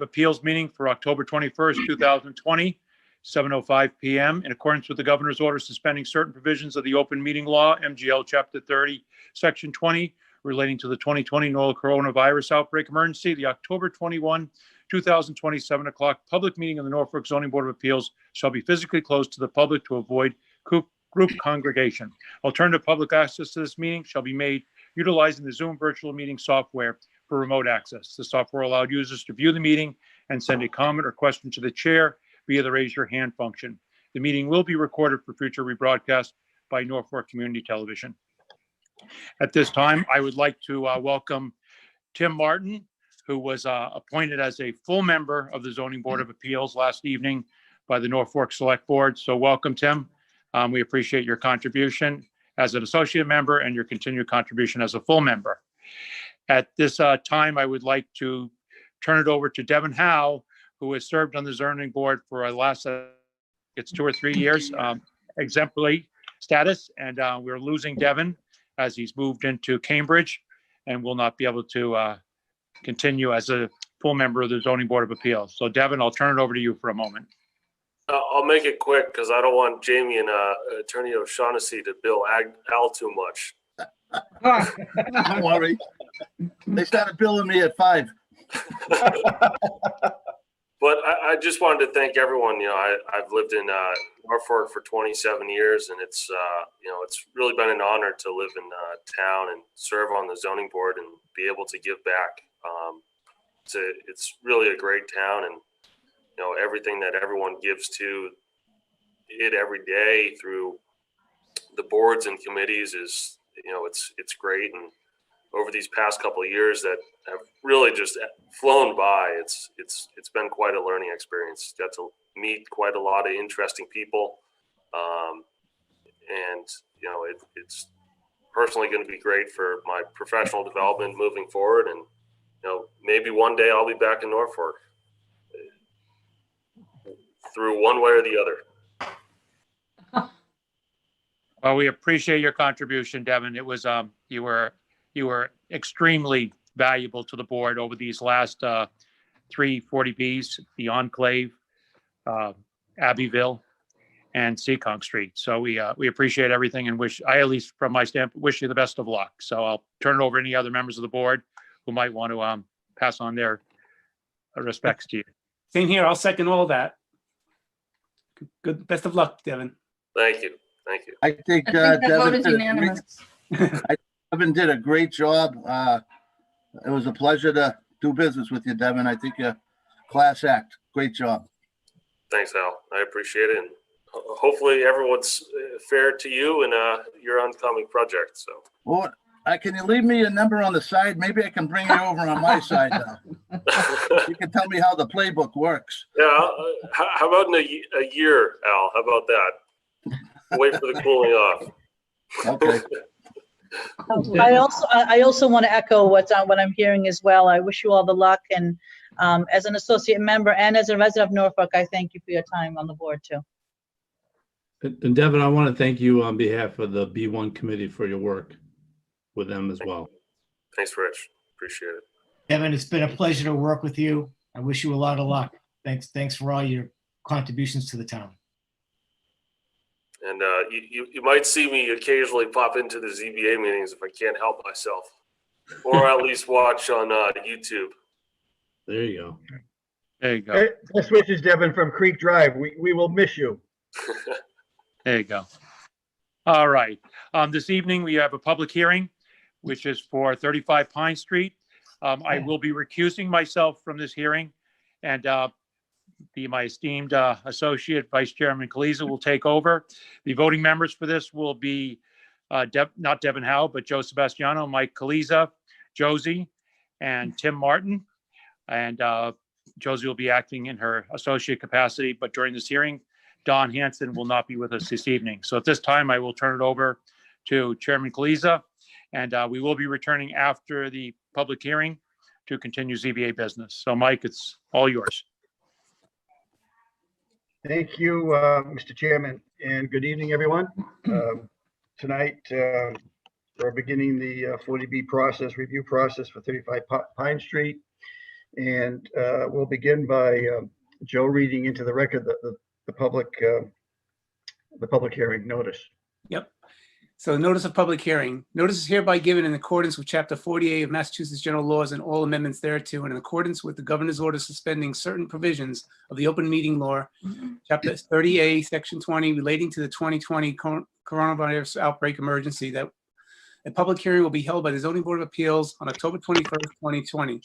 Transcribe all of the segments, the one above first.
Appeals meeting for October 21st, 2020, 7:05 p.m. in accordance with the governor's order suspending certain provisions of the open meeting law, MGL Chapter 30, Section 20, relating to the 2020 novel coronavirus outbreak emergency. The October 21, 2020, 7 o'clock public meeting of the Norfolk Zoning Board of Appeals shall be physically closed to the public to avoid group congregation. Alternative public access to this meeting shall be made utilizing the Zoom virtual meeting software for remote access. The software allowed users to view the meeting and send a comment or question to the chair via the raise your hand function. The meeting will be recorded for future rebroadcast by Norfolk Community Television. At this time, I would like to welcome Tim Martin, who was appointed as a full member of the Zoning Board of Appeals last evening by the Norfolk Select Board. So welcome, Tim. We appreciate your contribution as an associate member and your continued contribution as a full member. At this time, I would like to turn it over to Devin Howe, who has served on the zoning board for the last, it's 2 or 3 years, exemplary status. And we're losing Devin as he's moved into Cambridge and will not be able to continue as a full member of the Zoning Board of Appeals. So Devin, I'll turn it over to you for a moment. I'll make it quick because I don't want Jamie and Attorney O'Shaughnessy to bill Al too much. Don't worry. They started billing me at 5. But I just wanted to thank everyone. You know, I've lived in Norfolk for 27 years, and it's you know, it's really been an honor to live in town and serve on the zoning board and be able to give back. It's really a great town, and you know, everything that everyone gives to it every day through the boards and committees is, you know, it's great. And over these past couple of years that have really just flown by, it's been quite a learning experience. Got to meet quite a lot of interesting people, and you know, it's personally going to be great for my professional development moving forward. And you know, maybe one day I'll be back in Norfolk through one way or the other. Well, we appreciate your contribution, Devin. It was you were extremely valuable to the board over these last 3 40Bs, the Enclave, Abbeville, and Seekonk Street. So we appreciate everything and I, at least from my standpoint, wish you the best of luck. So I'll turn it over to any other members of the board who might want to pass on their respects to you. Same here. I'll second all that. Good. Best of luck, Devin. Thank you. Thank you. I think the vote is unanimous. Devin did a great job. It was a pleasure to do business with you, Devin. I think you're class act. Great job. Thanks, Al. I appreciate it. And hopefully everyone's fair to you and your oncoming project. So. Well, can you leave me a number on the side? Maybe I can bring you over on my side now. You can tell me how the playbook works. Yeah. How about in a year, Al? How about that? Wait for the cooling off. Okay. I also want to echo what I'm hearing as well. I wish you all the luck, and as an associate member and as a resident of Norfolk, I thank you for your time on the board too. And Devin, I want to thank you on behalf of the B1 committee for your work with them as well. Thanks, Rich. Appreciate it. Devin, it's been a pleasure to work with you. I wish you a lot of luck. Thanks for all your contributions to the town. And you might see me occasionally pop into the ZBA meetings if I can't help myself, or at least watch on YouTube. There you go. There you go. Best wishes, Devin, from Creek Drive. We will miss you. There you go. All right. This evening we have a public hearing, which is for 35 Pine Street. I will be recusing myself from this hearing, and my esteemed associate Vice Chairman Kaliza will take over. The voting members for this will be not Devin Howe, but Joe Sebastiano, Mike Kaliza, Josie, and Tim Martin. And Josie will be acting in her associate capacity, but during this hearing, Don Hanson will not be with us this evening. So at this time, I will turn it over to Chairman Kaliza, and we will be returning after the public hearing to continue ZBA business. So Mike, it's all yours. Thank you, Mr. Chairman, and good evening, everyone. Tonight, we're beginning the 40B review process for 35 Pine Street. And we'll begin by Joe reading into the record the public hearing notice. Yep. So notice of public hearing. Notice is hereby given in accordance with Chapter 48 of Massachusetts General Laws and all amendments thereto, and in accordance with the governor's order suspending certain provisions of the open meeting law, Chapter 30A, Section 20, relating to the 2020 coronavirus outbreak emergency, that a public hearing will be held by the Zoning Board of Appeals on October 21st, 2020.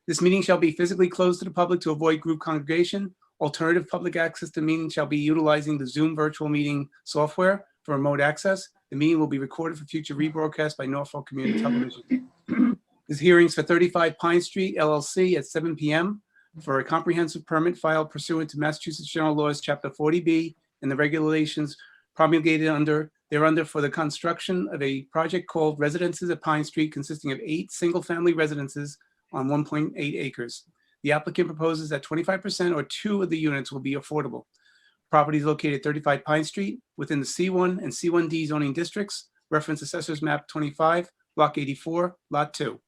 This meeting shall be physically closed to the public to avoid group congregation. Alternative public access to the meeting shall be utilizing the Zoom virtual meeting software for remote access. The meeting will be recorded for future rebroadcast by Norfolk Community Television. This hearing's for 35 Pine Street LLC at 7 p.m. for a comprehensive permit filed pursuant to Massachusetts General Laws, Chapter 40B, and the regulations promulgated thereunder for the construction of a project called Residences at Pine Street, consisting of 8 single-family residences on 1.8 acres. The applicant proposes that 25% or 2 of the units will be affordable. Property is located at 35 Pine Street within the C1 and C1D zoning districts. Reference Assessors Map 25, Block 84, Lot 2.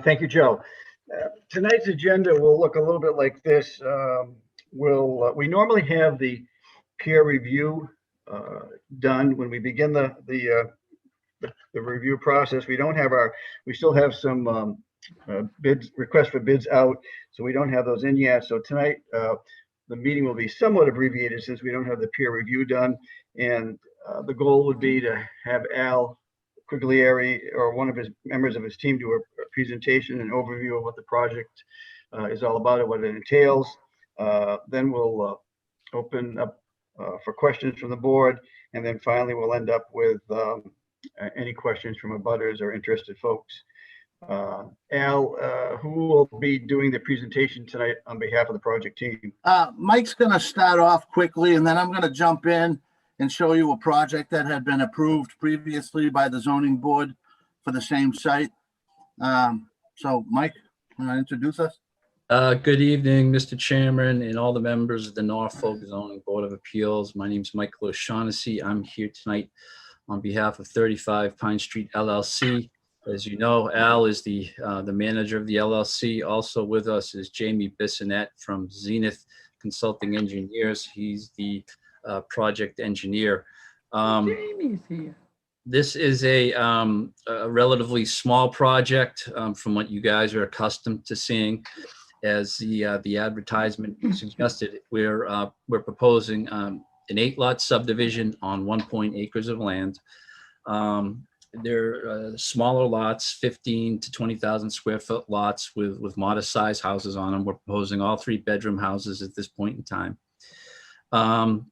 Thank you, Joe. Tonight's agenda will look a little bit like this. We normally have the peer review done when we begin the review process. We still have some requests for bids out, so we don't have those in yet. So tonight, the meeting will be somewhat abbreviated since we don't have the peer review done. And the goal would be to have Al Quiglieri or one of his members of his team do a presentation and overview of what the project is all about and what it entails. Then we'll open up for questions from the board, and then finally we'll end up with any questions from abutters or interested folks. Al, who will be doing the presentation tonight on behalf of the project team? Mike's going to start off quickly, and then I'm going to jump in and show you a project that had been approved previously by the zoning board for the same site. So Mike, want to introduce us? Good evening, Mr. Chairman and all the members of the Norfolk Zoning Board of Appeals. My name is Michael O'Shaughnessy. I'm here tonight on behalf of 35 Pine Street LLC. As you know, Al is the manager of the LLC. Also with us is Jamie Bissonette from Zenith Consulting Engineers. He's the project engineer. Jamie's here. This is a relatively small project from what you guys are accustomed to seeing. As the advertisement suggested, we're proposing an 8-lot subdivision on 1.8 acres of land. They're smaller lots, 15 to 20,000 square foot lots with modest size houses on them. We're proposing all 3-bedroom houses at this point in time. And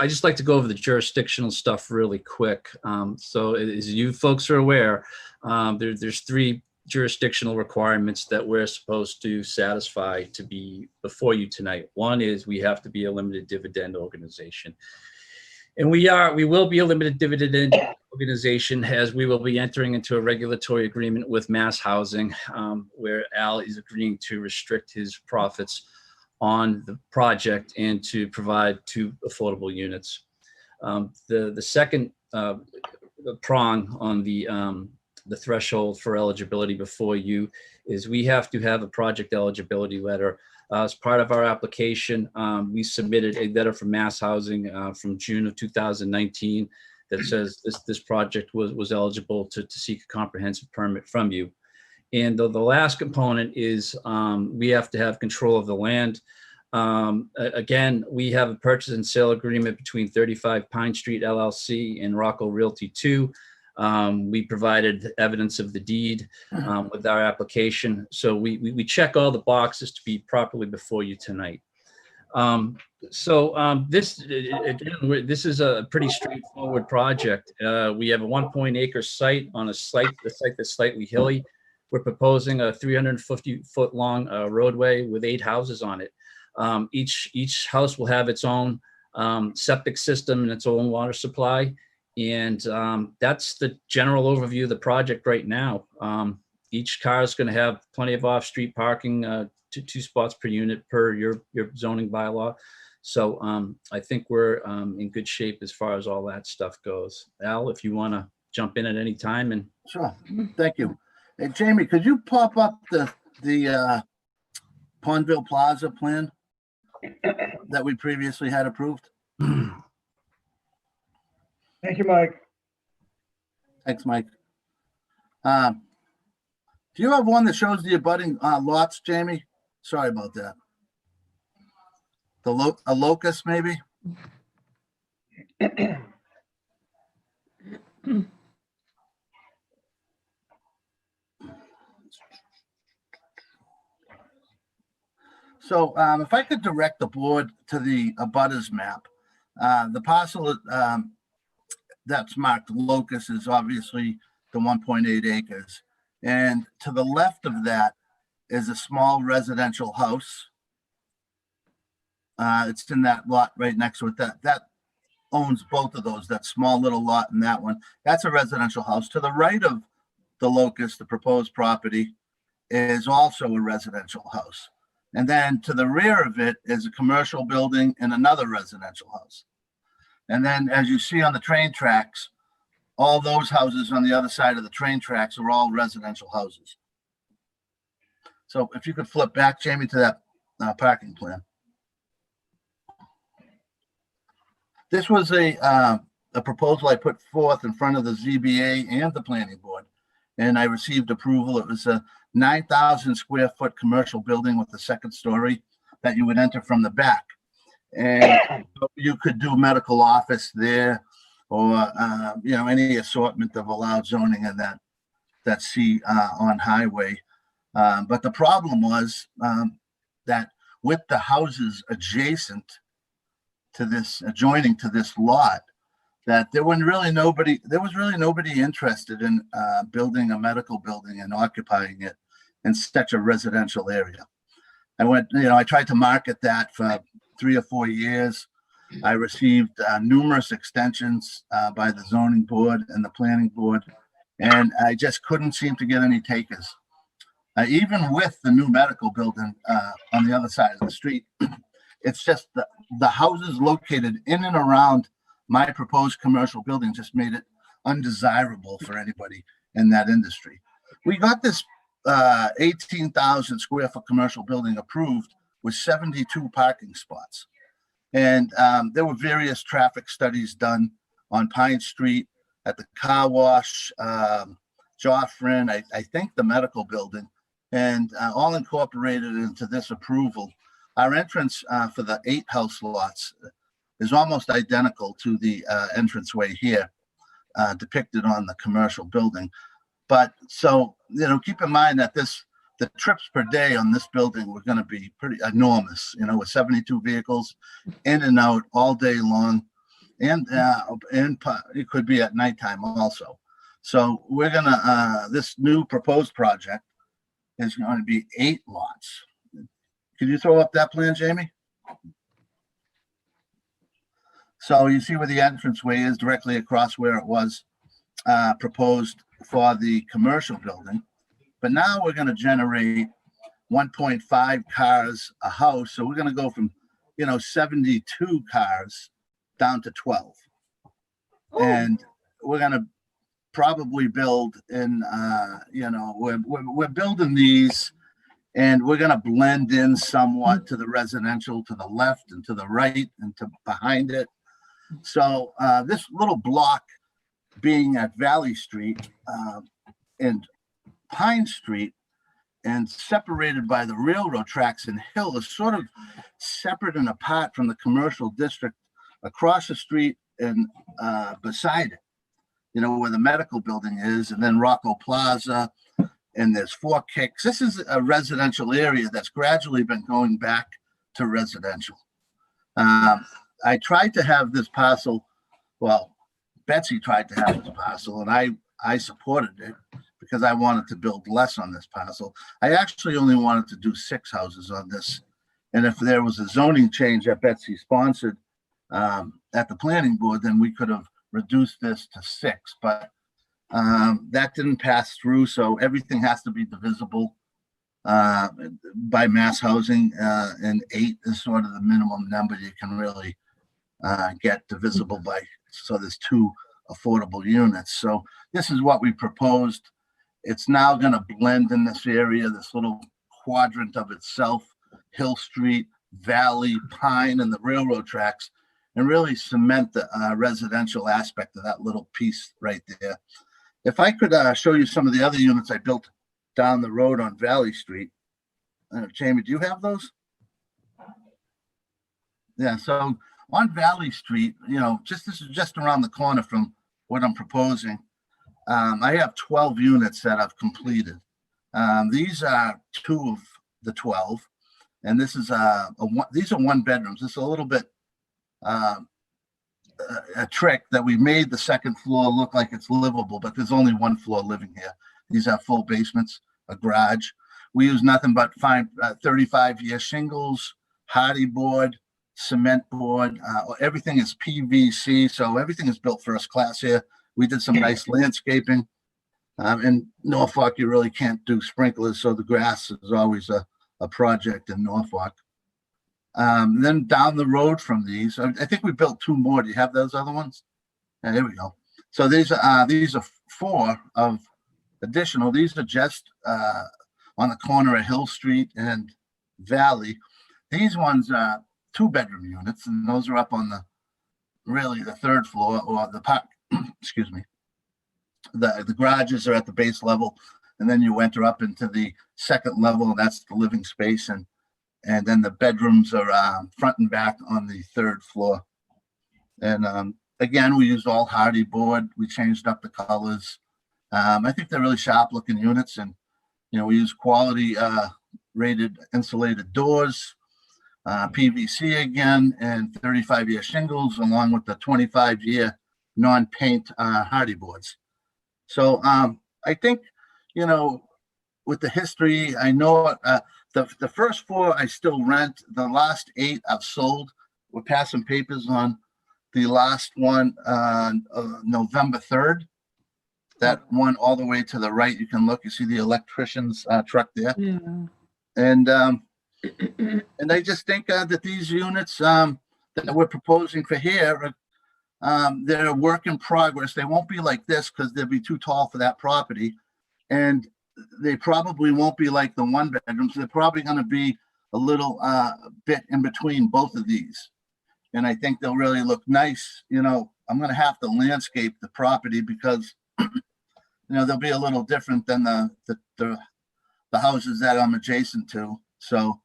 I just like to go over the jurisdictional stuff really quick. So as you folks are aware, there's 3 jurisdictional requirements that we're supposed to satisfy to be before you tonight. One is we have to be a limited dividend organization. And we will be a limited dividend organization, as we will be entering into a regulatory agreement with Mass Housing, where Al is agreeing to restrict his profits on the project and to provide 2 affordable units. The second prong on the threshold for eligibility before you is we have to have a project eligibility letter. As part of our application, we submitted a letter from Mass Housing from June of 2019 that says this project was eligible to seek a comprehensive permit from you. And the last component is we have to have control of the land. Again, we have a purchase and sale agreement between 35 Pine Street LLC and Rocco Realty 2. We provided evidence of the deed with our application. So we check all the boxes to be properly before you tonight. This is a pretty straightforward project. We have a 1.8 acre site on the site that's slightly hilly. We're proposing a 350-foot long roadway with 8 houses on it. Each house will have its own septic system and its own water supply. And that's the general overview of the project right now. Each car is going to have plenty of off-street parking, 2 spots per unit per your zoning bylaw. So I think we're in good shape as far as all that stuff goes. Al, if you want to jump in at any time. And Sure, thank you. Hey, Jamie, could you pop up the Pawnville Plaza plan that we previously had approved? Thank you, Mike. Thanks, Mike. Do you have one that shows the abutting lots, Jamie? Sorry about that. A locus, maybe? So if I could direct the board to the abutters map, the parcel that's marked locus is obviously the 1.8 acres. And to the left of that is a small residential house. It's in that lot right next to it. That owns both of those, that small little lot and that one. That's a residential house. To the right of the locus, the proposed property, is also a residential house. And then to the rear of it is a commercial building and another residential house. And then as you see on the train tracks, all those houses on the other side of the train tracks are all residential houses. So if you could flip back, Jamie, to that parking plan. This was a proposal I put forth in front of the ZBA and the planning board, and I received approval. It was a 9,000 square foot commercial building with a second story that you would enter from the back. And you could do medical office there, or any assortment of allowed zoning in that C on highway. But the problem was that with the houses adjacent to this, adjoining to this lot, that there was really nobody interested in building a medical building and occupying it in such a residential area. I tried to market that for 3 or 4 years. I received numerous extensions by the zoning board and the planning board, and I just couldn't seem to get any takers. Even with the new medical building on the other side of the street, it's just the houses located in and around my proposed commercial building just made it undesirable for anybody in that industry. We got this 18,000 square foot commercial building approved with 72 parking spots. And there were various traffic studies done on Pine Street, at the car wash, Joffrin, I think the medical building, and all incorporated into this approval. Our entrance for the 8 house lots is almost identical to the entranceway here depicted on the commercial building. But so, keep in mind that the trips per day on this building were going to be pretty enormous, with 72 vehicles in and out all day long. And it could be at nighttime also. So we're going to, this new proposed project is going to be 8 lots. Can you throw up that plan, Jamie? So you see where the entranceway is, directly across where it was proposed for the commercial building. But now we're going to generate 1.5 cars a house. So we're going to go from, 72 cars down to 12. Ooh. And we're going to probably build in, we're building these, and we're going to blend in somewhat to the residential to the left and to the right and to behind it. So this little block being at Valley Street and Pine Street and separated by the railroad tracks and hill is sort of separate and apart from the commercial district across the street and beside it, where the medical building is, and then Rocco Plaza, and there's 4 Kicks. This is a residential area that's gradually been going back to residential. I tried to have this parcel, well, Betsy tried to have this parcel, and I supported it because I wanted to build less on this parcel. I actually only wanted to do 6 houses on this. And if there was a zoning change that Betsy sponsored at the planning board, then we could have reduced this to 6, but that didn't pass through. So everything has to be divisible by mass housing, and 8 is sort of the minimum number you can really get divisible by. So there's 2 affordable units. So this is what we proposed. It's now going to blend in this area, this little quadrant of itself, Hill Street, Valley, Pine, and the railroad tracks, and really cement the residential aspect of that little piece right there. If I could show you some of the other units I built down the road on Valley Street. Jamie, do you have those? Yeah, so on Valley Street, this is just around the corner from what I'm proposing. I have 12 units that I've completed. These are 2 of the 12, and this is these are 1 bedrooms. This is a little bit a trick that we made the second floor look like it's livable, but there's only 1 floor living here. These are full basements, a garage. We use nothing but 35-year shingles, hardy board, cement board. Everything is PVC, so everything is built first class here. We did some nice landscaping. In Norfolk, you really can't do sprinklers, so the grass is always a project in Norfolk. Then down the road from these, I think we built 2 more. Do you have those other ones? Yeah, here we go. So these are 4 of additional. These are just on the corner of Hill Street and Valley. These ones are 2-bedroom units, and those are up on the 3rd floor, or the park. Excuse me. The garages are at the base level, and then you enter up into the 2nd level, and that's the living space, and then the bedrooms are front and back on the 3rd floor. And again, we used all hardy board. We changed up the colors. I think they're really sharp looking units, and we use quality rated insulated doors, PVC again, and 35-year shingles, along with the 25-year non-paint hardy boards. So I think, with the history, I know the first 4 I still rent. The last 8 I've sold. We're passing papers on the last one on November 3rd. That one all the way to the right, you can look, you see the electrician's truck there. Yeah. And I just think that these units that we're proposing for here, they're a work in progress. They won't be like this because they'll be too tall for that property. And they probably won't be like the 1-bedrooms. They're probably going to be a little bit in between both of these. And I think they'll really look nice. I'm going to have to landscape the property because, they'll be a little different than the houses that I'm adjacent to. So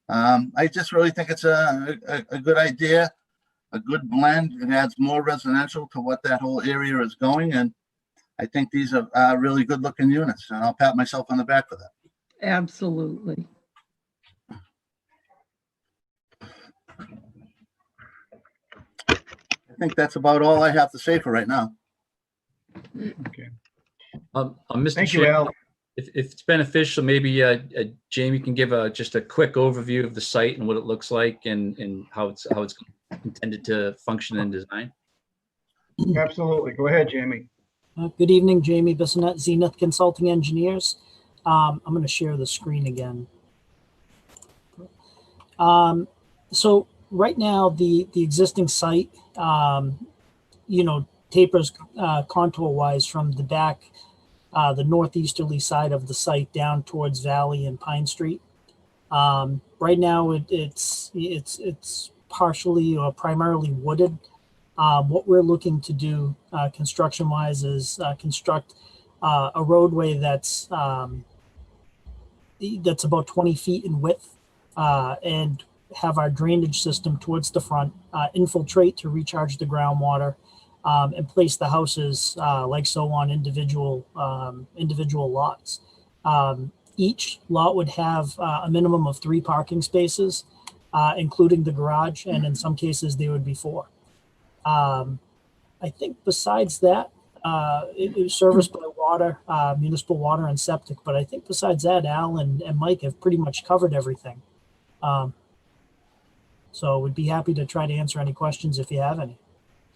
I just really think it's a good idea, a good blend. It adds more residential to what that whole area is going. And I think these are really good looking units, and I'll pat myself on the back for that. Absolutely. I think that's about all I have to say for right now. Okay. Mr. Thank you, Chair, Al. if it's beneficial, maybe Jamie can give just a quick overview of the site and what it looks like and how it's intended to function and design. Absolutely. Go ahead, Jamie. Good evening, Jamie Bissonette, Zenith Consulting Engineers. I'm going to share the screen again. So right now, the existing site, tapers contour-wise from the back, the northeasterly side of the site down towards Valley and Pine Street. Right now, it's partially or primarily wooded. What we're looking to do construction-wise is construct a roadway that's about 20 feet in width and have our drainage system towards the front, infiltrate to recharge the groundwater, and place the houses like so on individual lots. Each lot would have a minimum of 3 parking spaces, including the garage, and in some cases there would be 4. I think besides that, it is serviced by water, municipal water and septic, but I think besides that, Al and Mike have pretty much covered everything. So we'd be happy to try to answer any questions if you have any.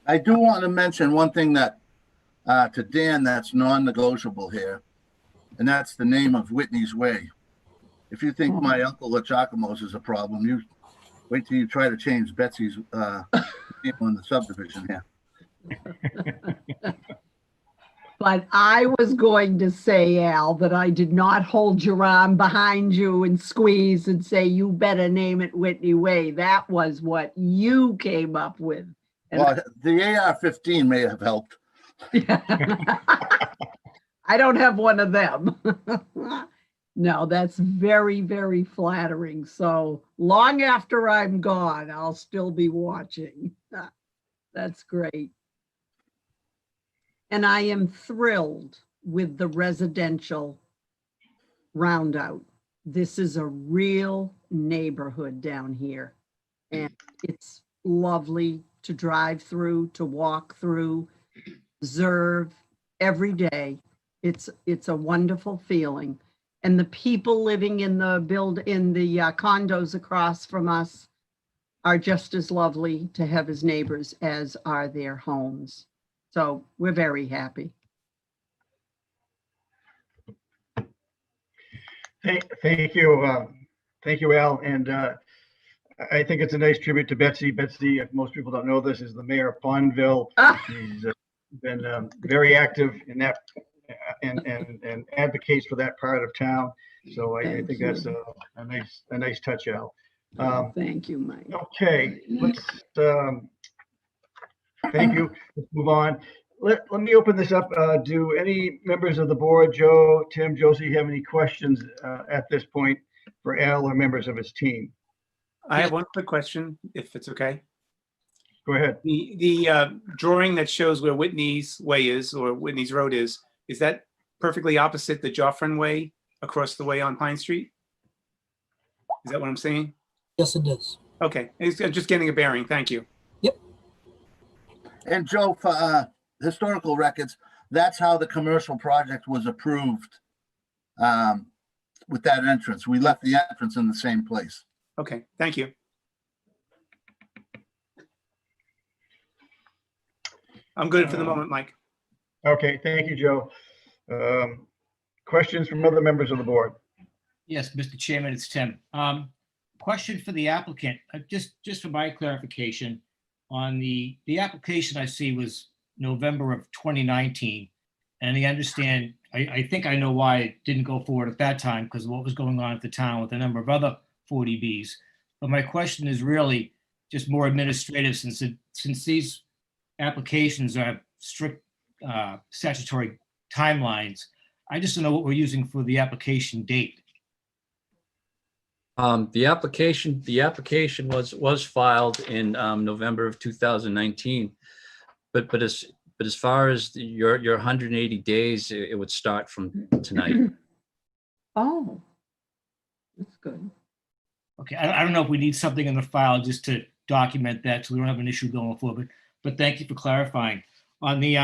I do want to mention one thing that to Dan that's non-negotiable here, and that's the name of Whitney's Way. If you think my uncle at Giacomo's is a problem, you wait till you try to change Betsy's name on the subdivision here. But I was going to say, Al, that I did not hold your arm behind you and squeeze and say, you better name it Whitney Way. That was what you came up with. And Well, the AR-15 may have helped. I don't have one of them. No, that's very, very flattering. So long after I'm gone, I'll still be watching. That's great. And I am thrilled with the residential roundout. This is a real neighborhood down here. And it's lovely to drive through, to walk through, observe every day. It's a wonderful feeling. And the people living in the condos across from us are just as lovely to have as neighbors as are their homes. So we're very happy. Thank you. Thank you, Al. And I think it's a nice tribute to Betsy. Betsy, if most people don't know this, is the mayor of Pawnville. She's been very active in that and advocates for that part of town. So I think that's a nice touch, Al. Thank you, Mike. Okay, let's thank you. Let's move on. Let me open this up. Do any members of the board, Joe, Tim, Josie, have any questions at this point for Al or members of his team? I have one quick question, if it's okay. Go ahead. The drawing that shows where Whitney's Way is, or Whitney's Road is that perfectly opposite the Joffrin Way across the way on Pine Street? Is that what I'm saying? Yes, it is. Okay, I'm just getting a bearing. Thank you. Yep. And Joe, for historical records, that's how the commercial project was approved with that entrance. We left the entrance in the same place. Okay, thank you. I'm good for the moment, Mike. Okay, thank you, Joe. Questions from other members of the board? Yes, Mr. Chairman, it's Tim. Question for the applicant, just for my clarification, on the application I see was November of 2019. And I understand, I think I know why it didn't go forward at that time, because of what was going on at the town with a number of other 40Bs. But my question is really just more administrative, since these applications are strict statutory timelines. I just don't know what we're using for the application date. The application was filed in November of 2019, but as far as your 180 days, it would start from tonight. Oh, that's good. Okay, I don't know if we need something in the file just to document that, so we don't have an issue going forward. But thank you for clarifying. On the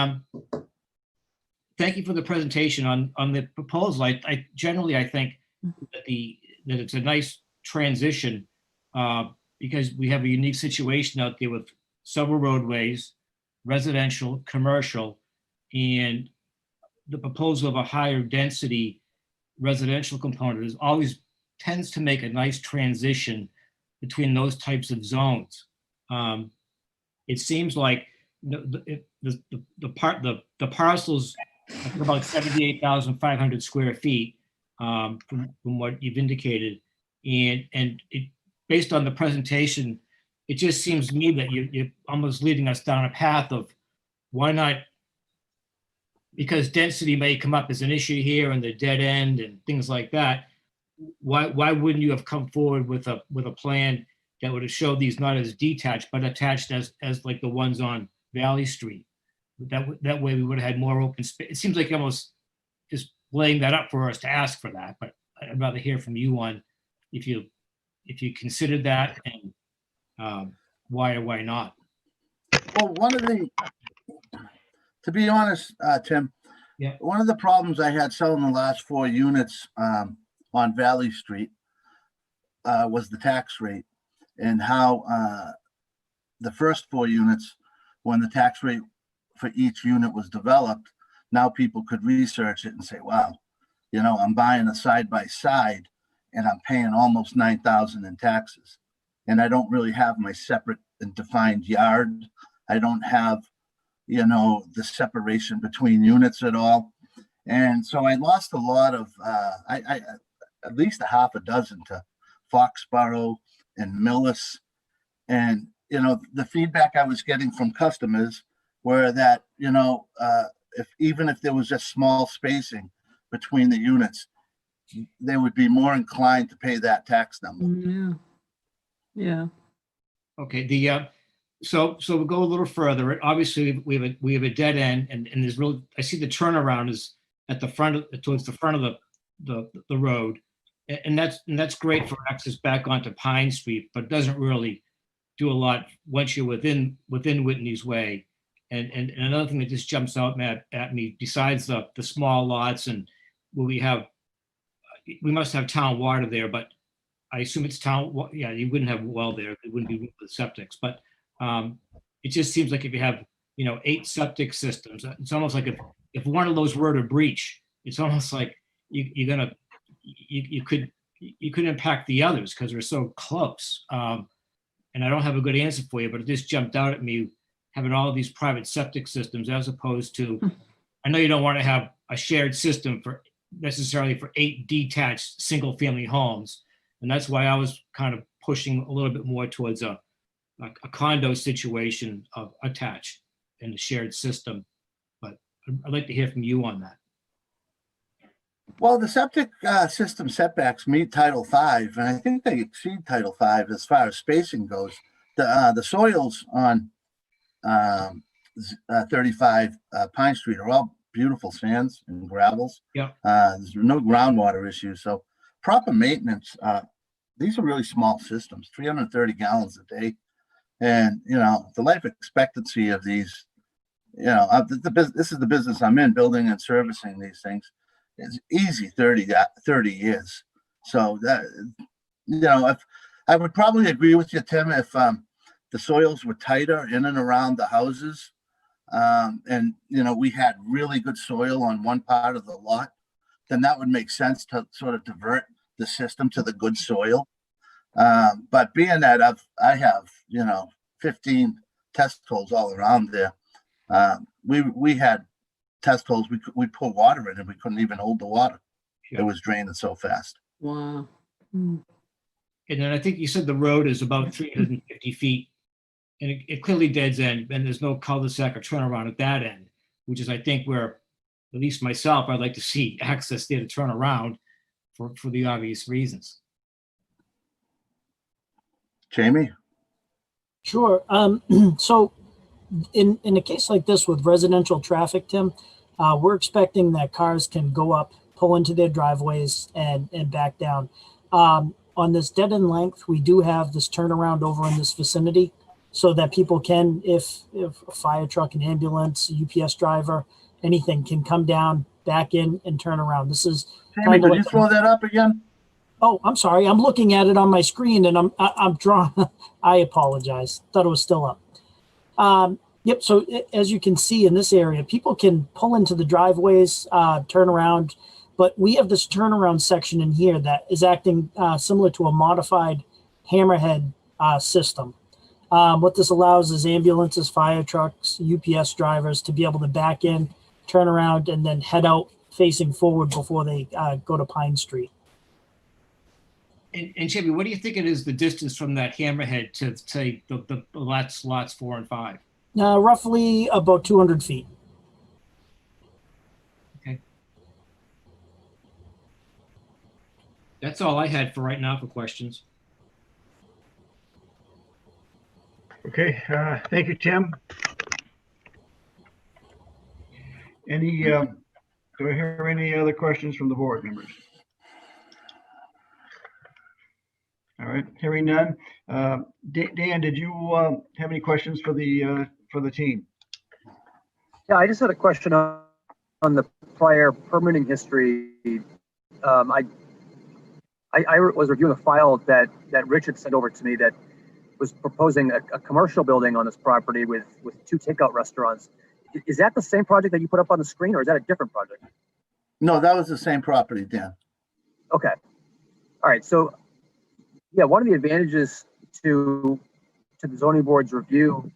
thank you for the presentation on the proposal. I generally think that that it's a nice transition because we have a unique situation out there with several roadways, residential, commercial, and the proposal of a higher density residential component is always tends to make a nice transition between those types of zones. It seems like the parcels are about 78,500 square feet from what you've indicated, and it, based on the presentation, it just seems to me that you're almost leading us down a path of why not, because density may come up as an issue here and the dead end and things like that. Why wouldn't you have come forward with a plan that would have showed these not as detached but attached as like the ones on Valley Street? That way we would have had more open space. It seems like you're almost just laying that up for us to ask for that, but I'd rather hear from you on if you considered that and why or why not. Well, to be honest, Tim, yeah, one of the problems I had selling the last 4 units on Valley Street was the tax rate, and how the first 4 units, when the tax rate for each unit was developed, now people could research it and say, wow, you know, I'm buying a side by side and I'm paying almost $9,000 in taxes. And I don't really have my separate and defined yard. I don't have the separation between units at all. And so I lost a lot of, I at least a half a dozen to Foxborough and Millis. And, the feedback I was getting from customers were that, even if there was just small spacing between the units, they would be more inclined to pay that tax number. Yeah. Okay, so we'll go a little further. Obviously, we have a dead end, and there's real. I see the turnaround is at the front towards the front of the road, and that's great for access back onto Pine Street, but it doesn't really do a lot once you're within Whitney's Way. And another thing that just jumps out at me, besides the small lots and where we must have town water there, but I assume it's town. Yeah, you wouldn't have well there. It wouldn't be with septics, but it just seems like if you have 8 septic systems, it's almost like if one of those were to breach, it's almost like you could impact the others because they're so close. And I don't have a good answer for you, but it just jumped out at me having all of these private septic systems as opposed to, I know you don't want to have a shared system necessarily for 8 detached single family homes. And that's why I was kind of pushing a little bit more towards a condo situation of attached and a shared system. But I'd like to hear from you on that. Well, the septic system setbacks meet Title V, and I think they exceed Title V as far as spacing goes. The soils on 35 Pine Street are all beautiful sands and gravels. Yeah. There's no groundwater issues, so proper maintenance. These are really small systems, 330 gallons a day, and the life expectancy of these. This is the business I'm in, building and servicing these things. It's easy 30 years. So that, if I would probably agree with you, Tim, if the soils were tighter in and around the houses, and we had really good soil on one part of the lot, then that would make sense to sort of divert the system to the good soil. But being that I have 15 test holes all around there, we had test holes we put water in and we couldn't even hold the water. Yeah. It was draining so fast. Wow. And then I think you said the road is about 350 feet, and it clearly deads end, and there's no cul-de-sac or turnaround at that end, which is, I think, where, at least myself, I'd like to see access there to turn around for the obvious reasons. Jamie? Sure. So in a case like this with residential traffic, Tim, we're expecting that cars can go up, pull into their driveways and back down. On this dead end length, we do have this turnaround over in this vicinity so that people can, if a fire truck, an ambulance, a UPS driver, anything can come down, back in and turn around. This is Jamie, could you throw that up again? Oh, I'm sorry. I'm looking at it on my screen and I'm drawing. I apologize. Thought it was still up. Yep. So as you can see in this area, people can pull into the driveways, turn around, but we have this turnaround section in here that is acting similar to a modified hammerhead system. What this allows is ambulances, fire trucks, UPS drivers to be able to back in, turn around, and then head out facing forward before they go to Pine Street. And Chevy, what do you think it is the distance from that hammerhead to, say, the lots 4 and 5? Roughly about 200 feet. Okay. That's all I had for right now for questions. Okay, thank you, Tim. Do I hear any other questions from the board members? All right, hearing none. Dan, did you have any questions for the team? Yeah, I just had a question on the prior permitting history. I was reviewing a file that Rich had sent over to me that was proposing a commercial building on this property with 2 takeout restaurants. Is that the same project that you put up on the screen, or is that a different project? No, that was the same property, Dan. Okay. All right. So, yeah, one of the advantages to the zoning board's review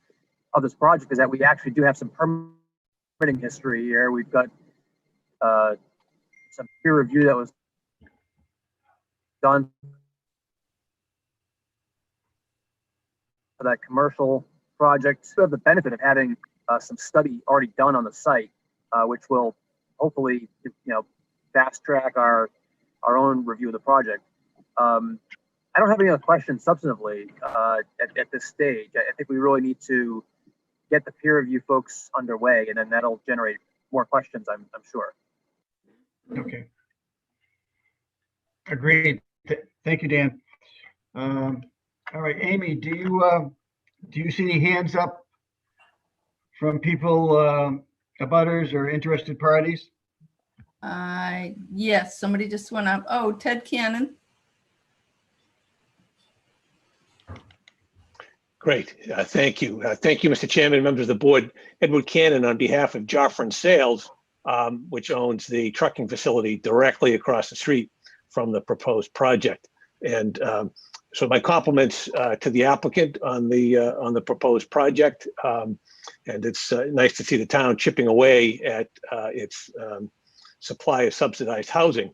of this project is that we actually do have some permitting history here. We've got some peer review that was done for that commercial project. We have the benefit of having some study already done on the site, which will hopefully, fast track our own review of the project. I don't have any other questions substantively at this stage. I think we really need to get the peer review folks underway, and then that'll generate more questions, I'm sure. Okay. Agreed. Thank you, Dan. All right, Amy, do you see any hands up from people, abutters or interested parties? Yes, somebody just went up. Oh, Ted Cannon. Great. Thank you. Thank you, Mr. Chairman, members of the board. Edward Cannon on behalf of Joffrin Sales, which owns the trucking facility directly across the street from the proposed project. And so my compliments to the applicant on the proposed project. And it's nice to see the town chipping away at its supply of subsidized housing.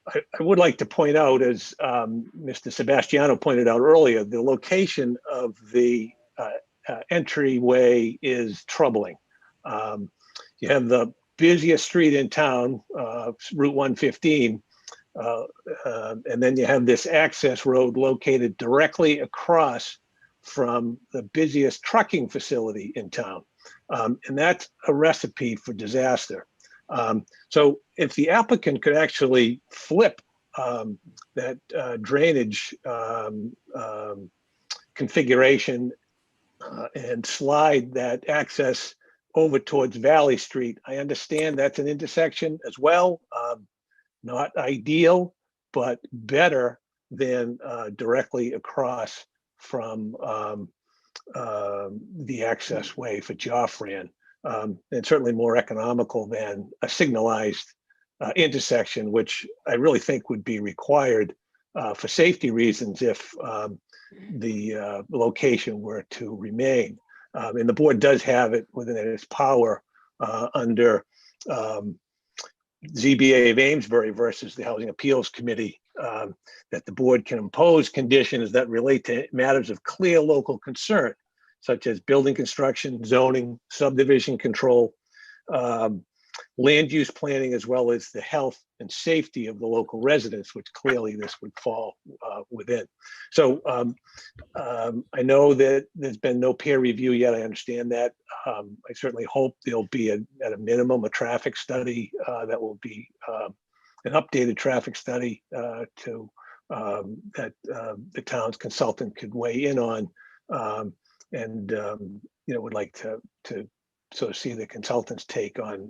I would like to point out, as Mr. Sebastiano pointed out earlier, the location of the entryway is troubling. You have the busiest street in town, Route 115, and then you have this access road located directly across from the busiest trucking facility in town. And that's a recipe for disaster. So if the applicant could actually flip that drainage configuration and slide that access over towards Valley Street, I understand that's an intersection as well. Not ideal, but better than directly across from the access way for Joffrin. And certainly more economical than a signalized intersection, which I really think would be required for safety reasons if the location were to remain. And the board does have it within its power under ZBA of Amesbury versus the Housing Appeals Committee, that the board can impose conditions that relate to matters of clear local concern, such as building construction, zoning, subdivision control, land use planning, as well as the health and safety of the local residents, which clearly this would fall within. So I know that there's been no peer review yet. I understand that. I certainly hope there'll be at a minimum a traffic study that will be an updated traffic study that the town's consultant could weigh in on. And would like to sort of see the consultant's take on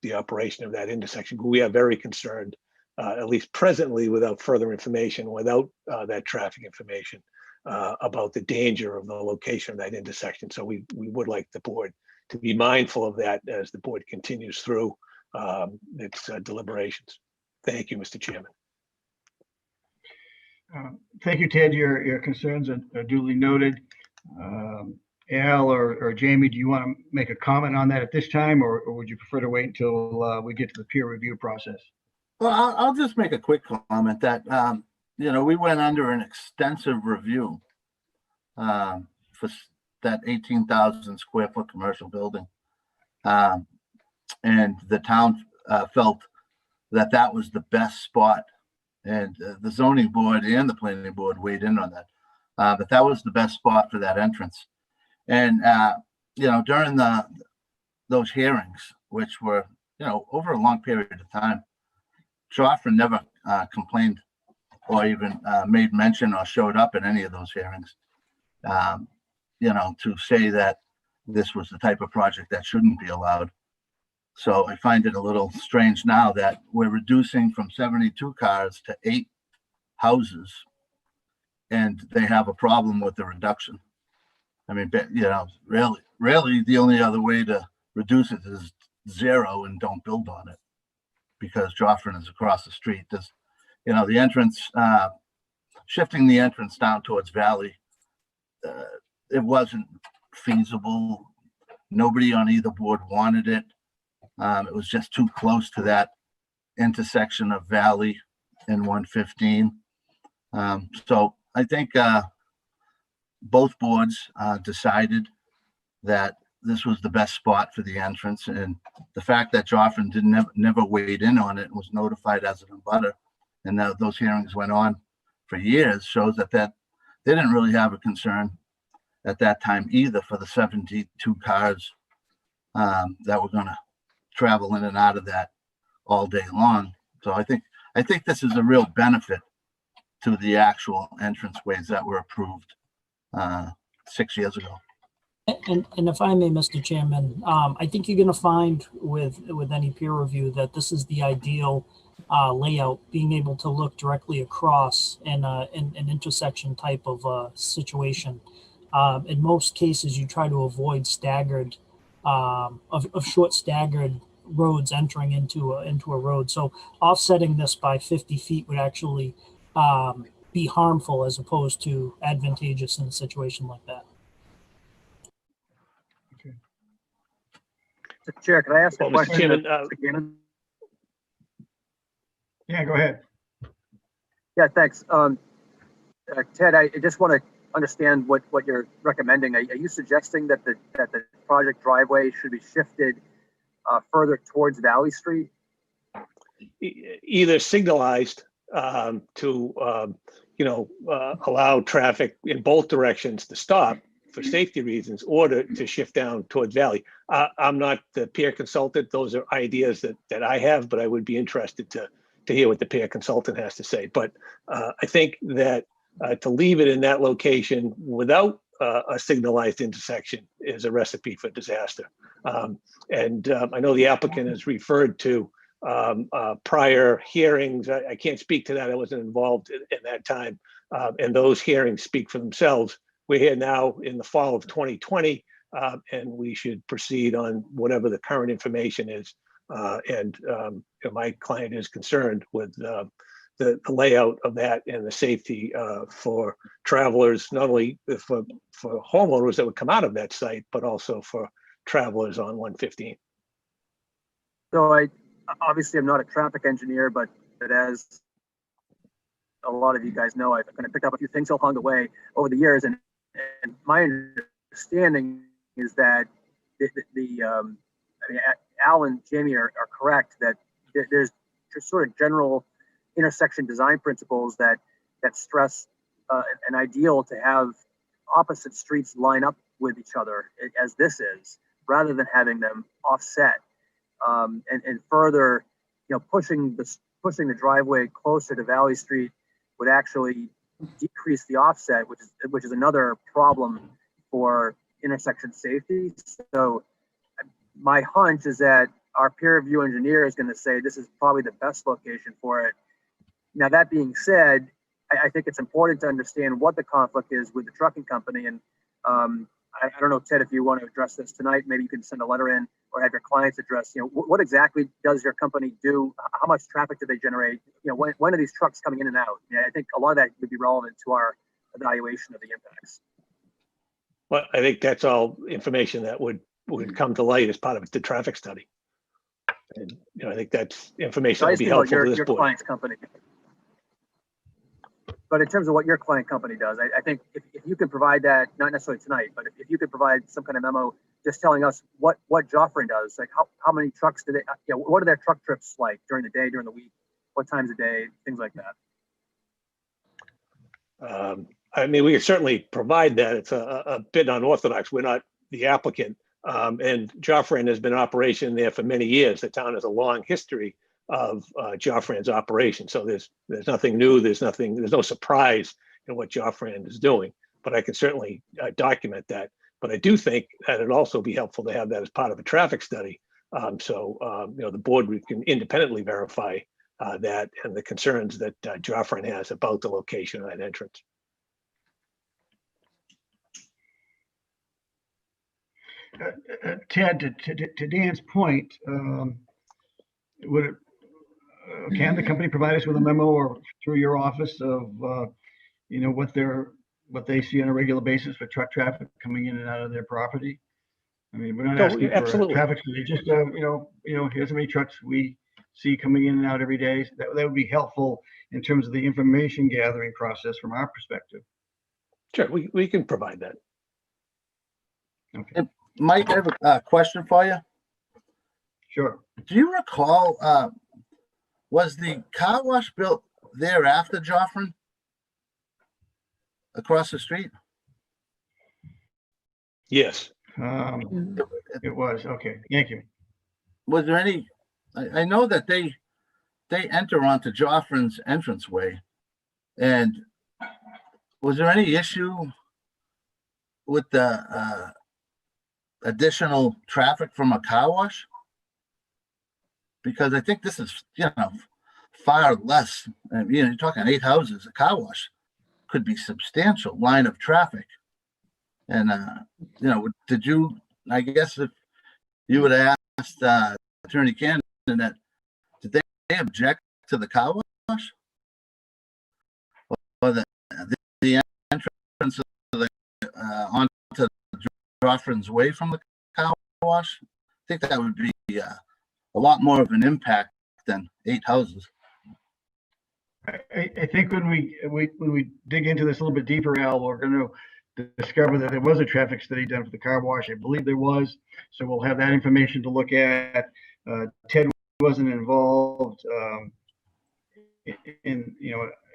the operation of that intersection. We are very concerned, at least presently, without further information, without that traffic information, about the danger of the location of that intersection. So we would like the board to be mindful of that as the board continues through its deliberations. Thank you, Mr. Chairman. Thank you, Ted. Your concerns are duly noted. Al or Jamie, do you want to make a comment on that at this time, or would you prefer to wait until we get to the peer review process? Well, I'll just make a quick comment that, we went under an extensive review for that 18,000 square foot commercial building. And the town felt that that was the best spot. And the zoning board and the planning board weighed in on that. But that was the best spot for that entrance. And, during those hearings, which were, over a long period of time, Joffrin never complained or even made mention or showed up in any of those hearings, to say that this was the type of project that shouldn't be allowed. So I find it a little strange now that we're reducing from 72 cars to 8 houses, and they have a problem with the reduction. I mean, really the only other way to reduce it is 0 and don't build on it, because Joffrin is across the street. There's, the entrance, shifting the entrance down towards Valley, it wasn't feasible. Nobody on either board wanted it. It was just too close to that intersection of Valley and 115. So I think both boards decided that this was the best spot for the entrance, and the fact that Joffrin never weighed in on it and was notified as an abutter, and those hearings went on for years, shows that they didn't really have a concern at that time either for the 72 cars that were going to travel in and out of that all day long. So I think this is a real benefit to the actual entranceways that were approved 6 years ago. And if I may, Mr. Chairman, I think you're going to find with any peer review that this is the ideal layout, being able to look directly across in an intersection type of situation. In most cases, you try to avoid staggered, of short staggered roads entering into a road. So offsetting this by 50 feet would actually be harmful as opposed to advantageous in a situation like that. Mr. Chair, can I ask a Well, Mr. question? Chairman, Yeah, go ahead. Yeah, thanks. Ted, I just want to understand what you're recommending. Are you suggesting that the project driveway should be shifted further towards Valley Street? either signalized to allow traffic in both directions to stop for safety reasons, or to shift down towards Valley. I'm not the peer consultant. Those are ideas that I have, but I would be interested to hear what the peer consultant has to say. But I think that to leave it in that location without a signalized intersection is a recipe for disaster. And I know the applicant has referred to prior hearings. I can't speak to that. I wasn't involved in that time. And those hearings speak for themselves. We're here now in the fall of 2020, and we should proceed on whatever the current information is. My client is concerned with the layout of that and the safety for travelers, not only for homeowners that would come out of that site, but also for travelers on 115. So obviously I'm not a traffic engineer, but as a lot of you guys know, I've kind of picked up a few things along the way over the years, and my understanding is that Al and Jamie are correct that there's just sort of general intersection design principles that stress an ideal to have opposite streets line up with each other as this is, rather than having them offset, and further, pushing the driveway closer to Valley Street would actually decrease the offset, which is another problem for intersection safety. So my hunch is that our peer review engineer is going to say this is probably the best location for it. Now, that being said, I think it's important to understand what the conflict is with the trucking company. And I don't know, Ted, if you want to address this tonight, maybe you can send a letter in or have your clients address, what exactly does your company do? How much traffic do they generate? When are these trucks coming in and out? I think a lot of that would be relevant to our evaluation of the impacts. Well, I think that's all information that would come to light as part of the traffic study. And I think that's information that would be helpful to this your board. Client's company. But in terms of what your client company does, I think if you could provide that, not necessarily tonight, but if you could provide some kind of memo just telling us what Joffrin does, like how many trucks do they, what are their truck trips like during the day, during the week, what times a day, things like that. We could certainly provide that. It's a bit unorthodox. We're not the applicant. And Joffrin has been in operation there for many years. The town has a long history of Joffrin's operation. So there's nothing new. There's no surprise in what Joffrin is doing, but I can certainly document that. But I do think that it'd also be helpful to have that as part of a traffic study. The board can independently verify that and the concerns that Joffrin has about the location of that entrance. Ted, to Dan's point, can the company provide us with a memo or through your office of what their what they see on a regular basis for truck traffic coming in and out of their property? I mean, we're not No, asking for a absolutely. traffic study, just, here's how many trucks we see coming in and out every day. That would be helpful in terms of the information gathering process from our perspective. Sure, we can provide that. Okay, Mike, I have a question for you. sure. Do you recall, was the car wash built there after Joffrin? Across the street? Yes. It was, okay, thank you. Was there any, I know that they enter onto Joffrin's entranceway. And was there any issue with the additional traffic from a car wash? Because I think this is, far less. You're talking 8 houses, a car wash could be substantial line of traffic. And, did you, I guess if you would have asked Attorney Cannon that, did they object to the car wash? Or the entrance of the, onto Joffrin's way from the car wash? I think that would be a lot more of an impact than 8 houses. I think when we dig into this a little bit deeper, Al, we're going to discover that there was a traffic study done for the car wash. I believe there was, so we'll have that information to look at. Ted wasn't involved in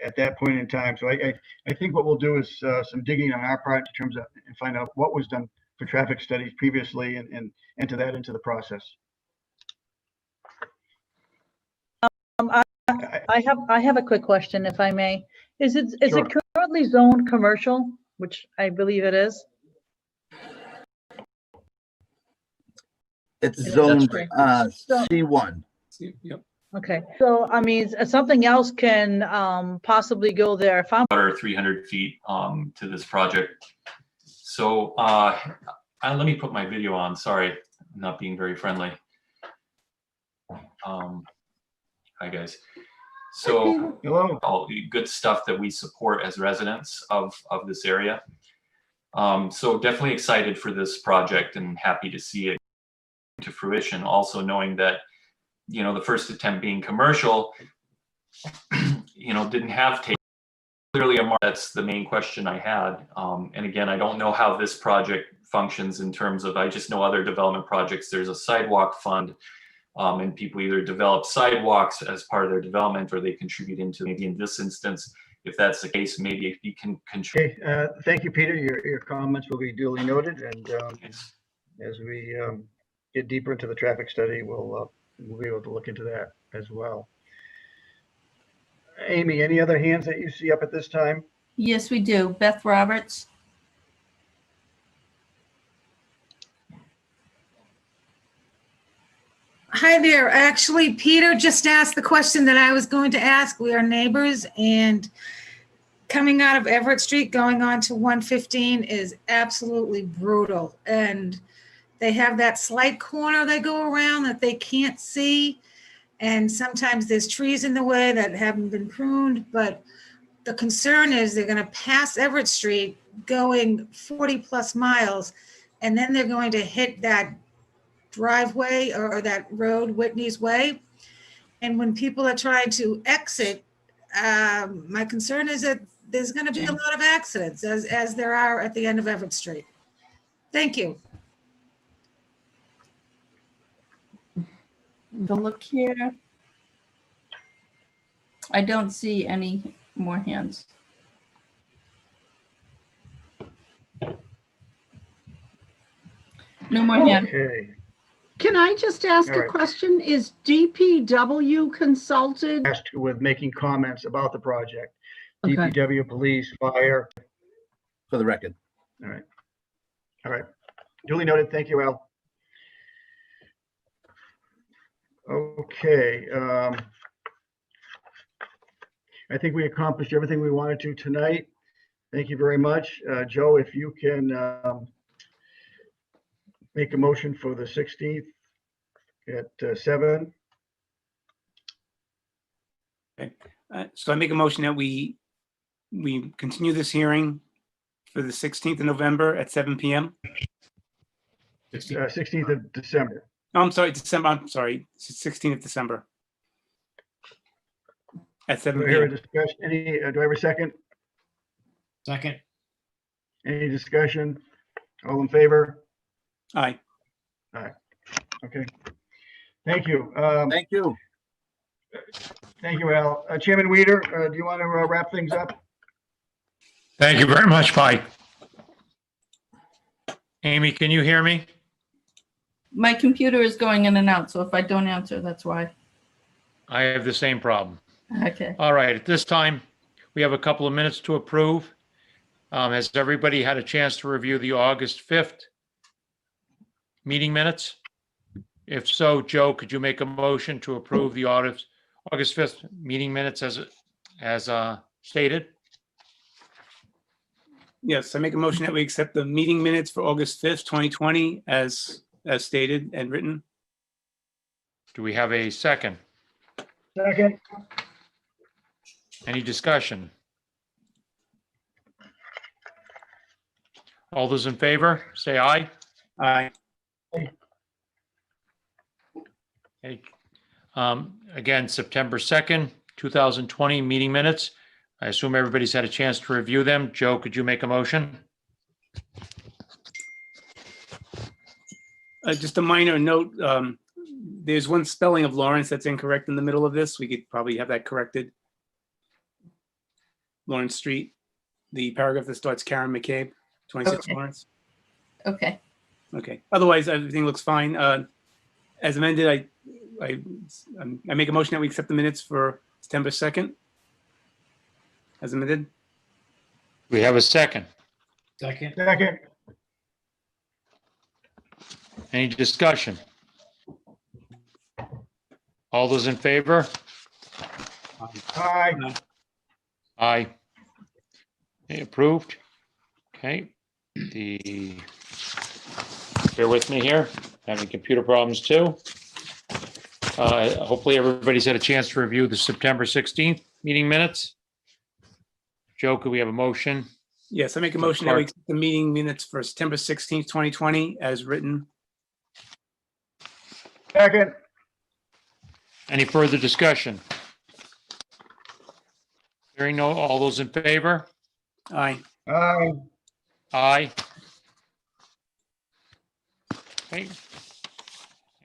at that point in time. So I think what we'll do is some digging on our part in terms of and find out what was done for traffic studies previously and enter that into the process. I have a quick question, if I may. Is it Sure. currently zoned commercial, which I believe it is? It's It's zoned okay. C1. Yep. Okay, so I mean, something else can possibly go there if I'm. Or 300 feet to this project. So let me put my video on. Sorry, I'm not being very friendly. Hi guys. So Hello. all the good stuff that we support as residents of this area. So definitely excited for this project and happy to see it to fruition. Also knowing that, the first attempt being commercial, didn't have clearly a market. That's the main question I had. And again, I don't know how this project functions in terms of, I just know other development projects, there's a sidewalk fund. And people either develop sidewalks as part of their development or they contribute into, maybe in this instance, if that's the case, maybe if you can contribute. Okay, thank you, Peter. Your comments will be duly noted, and as we get deeper into the traffic study, we'll be able to look into that as well. Amy, any other hands that you see up at this time? Yes, we do. Beth Roberts. Hi there. Actually, Peter just asked the question that I was going to ask. We are neighbors, and coming out of Everett Street going on to 115 is absolutely brutal. And they have that slight corner they go around that they can't see. And sometimes there's trees in the way that haven't been pruned. But the concern is they're going to pass Everett Street going 40 plus miles, and then they're going to hit that driveway or that road, Whitney's Way. And when people are trying to exit, my concern is that there's going to be a lot of accidents as there are at the end of Everett Street. Thank you. Go look here. I don't see any more hands. No more hands. Okay. Can I just ask All a right. question? Is DPW consulted? Asked with making comments about the project. Okay. DPW, police, fire. For the record. All right. All right. Duly noted. Thank you, Al. Okay. I think we accomplished everything we wanted to tonight. Thank you very much. Joe, if you can make a motion for the 16th at 7. So I make a motion that we continue this hearing for the 16th of November at 7 PM. 16th of December. Oh, I'm sorry, December, I'm sorry, 16th of December. At 7 Do I hear a PM. discussion? Do I have a second? Second. Any discussion? All in favor? Aye. Okay. Thank you. Thank you. Thank you, Al. Chairman Weider, do you want to wrap things up? Thank you very much, Mike. Amy, can you hear me? My computer is going in and out, so if I don't answer, that's why. I have the same problem. Okay. All right, at this time, we have a couple of minutes to approve. Has everybody had a chance to review the August 5th meeting minutes? If so, Joe, could you make a motion to approve the August 5th meeting minutes as stated? Yes, I make a motion that we accept the meeting minutes for August 5th, 2020 as stated and written. Do we have a second? Second. Any discussion? All those in favor, say aye. Aye. Okay. Again, September 2nd, 2020 meeting minutes. I assume everybody's had a chance to review them. Joe, could you make a motion? Just a minor note, there's one spelling of Lawrence that's incorrect in the middle of this. We could probably have that corrected. Lawrence Street, the paragraph that starts Karen McCabe, 26 Okay. Lawrence. Okay. Okay, otherwise, everything looks fine. As amended, I make a motion that we accept the minutes for September 2nd. As amended. We have a second. Second. Second. Any discussion? All those in favor? Aye. Aye. Okay, approved. Okay, bear with me here, having computer problems too. Hopefully everybody's had a chance to review the September 16th meeting minutes. Joe, could we have a motion? Yes, I make a motion that we accept the meeting minutes for September 16th, 2020 as written. Second. Any further discussion? Hearing no, all those in favor? Aye. Aye. Aye. Okay.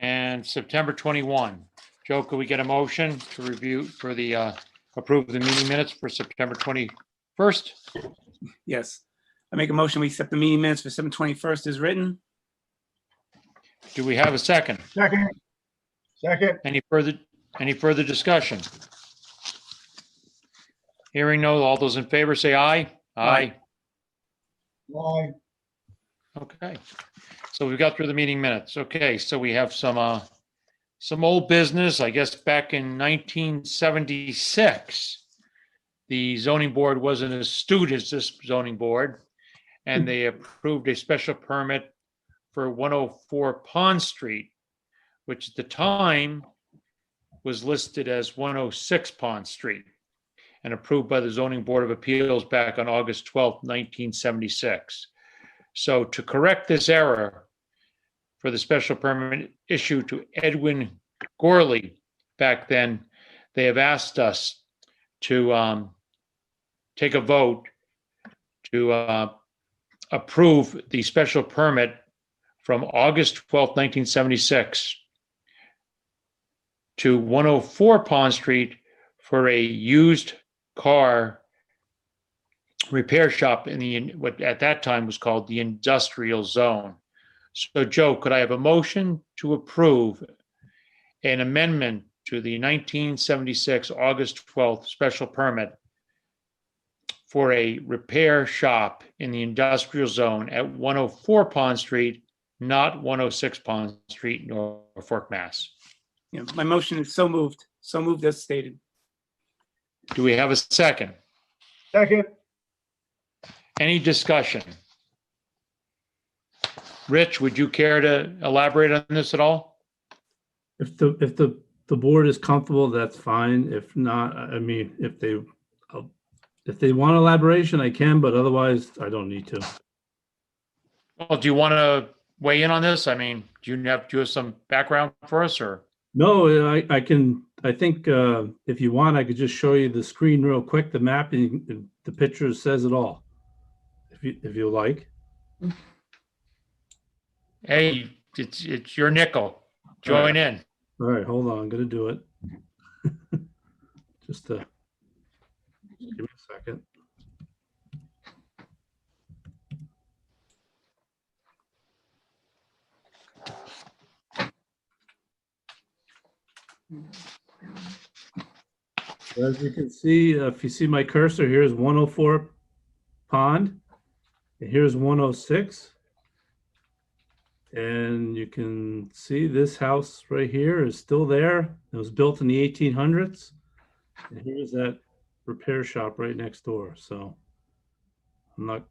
And September 21. Joe, could we get a motion to review for the, approve the meeting minutes for September 21st? Yes, I make a motion we accept the meeting minutes for 7/21 as written. Do we have a second? Second. Second. Any further discussion? Hearing no, all those in favor say aye. Aye. Aye. Okay, so we've got through the meeting minutes. Okay, so we have some old business, I guess back in 1976. The zoning board wasn't as astute as this zoning board, and they approved a special permit for 104 Pond Street, which at the time was listed as 106 Pond Street and approved by the Zoning Board of Appeals back on August 12th, 1976. So to correct this error for the special permit issued to Edwin Gorley back then, they have asked us to take a vote to approve the special permit from August 12th, 1976 to 104 Pond Street for a used car repair shop in the, what at that time was called the industrial zone. So Joe, could I have a motion to approve an amendment to the 1976 August 12th special permit for a repair shop in the industrial zone at 104 Pond Street, not 106 Pond Street, Norfolk, Mass? Yeah, my motion is so moved as stated. Do we have a second? Second. Any discussion? Rich, would you care to elaborate on this at all? If the board is comfortable, that's fine. If not, I mean, if if they want elaboration, I can, but otherwise I don't need to. Well, do you want to weigh in on this? I mean, do you have some background for us or? No, I can, I think if you want, I could just show you the screen real quick, the mapping, the picture says it all. If you like. Hey, it's your nickel. Join in. All right, hold on, I'm gonna do it. Just give me a second. As you can see, if you see my cursor, here's 104 Pond, and here's 106. And you can see this house right here is still there. It was built in the 1800s. And here's that repair shop right next door. So I'm not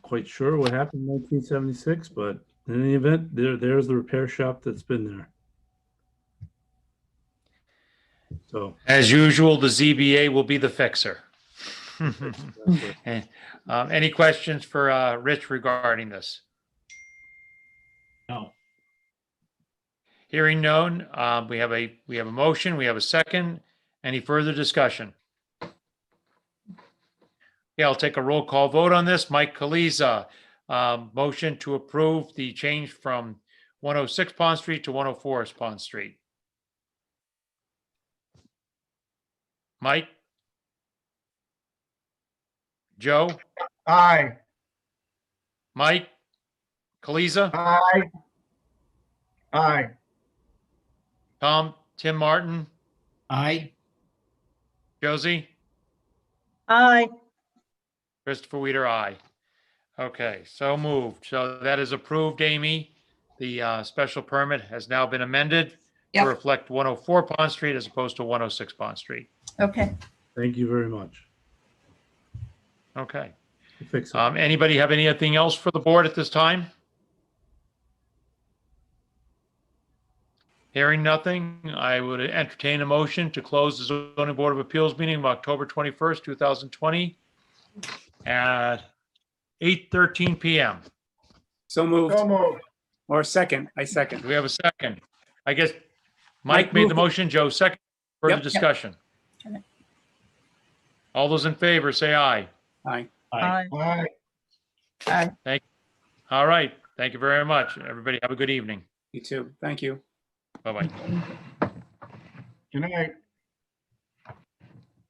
quite sure what happened in 1976, but in any event, there's the repair shop that's been there. So As usual, the ZBA will be the fixer. it. Any questions for Rich regarding this? No. Hearing none, we have a motion, we have a second. Any further discussion? Yeah, I'll take a roll call vote on this. Mike Kaliza, motion to approve the change from 106 Pond Street to 104 Pond Street. Mike? Joe? Aye. Mike? Kaliza? Aye. Aye. Tim Martin? Aye. Josie? Aye. Christopher Weider, aye. Okay, so moved. So that is approved, Amy. The special permit has now been amended to Yep. reflect 104 Pond Street as opposed to 106 Pond Street. Okay. Thank you very much. Okay. Fix it. Anybody have anything else for the board at this time? Hearing nothing, I would entertain a motion to close the zoning board of appeals meeting of October 21st, 2020 at 8:13 PM. So moved. So moved. Or second, I second. Do we have a second? I guess Mike Mike made the moved it. motion, Joe second. Further Yep. discussion. Okay. All those in favor, say aye. Aye. Aye. All right. Thank you very much. Everybody have a good evening. You too. Thank you. Bye-bye. Good night.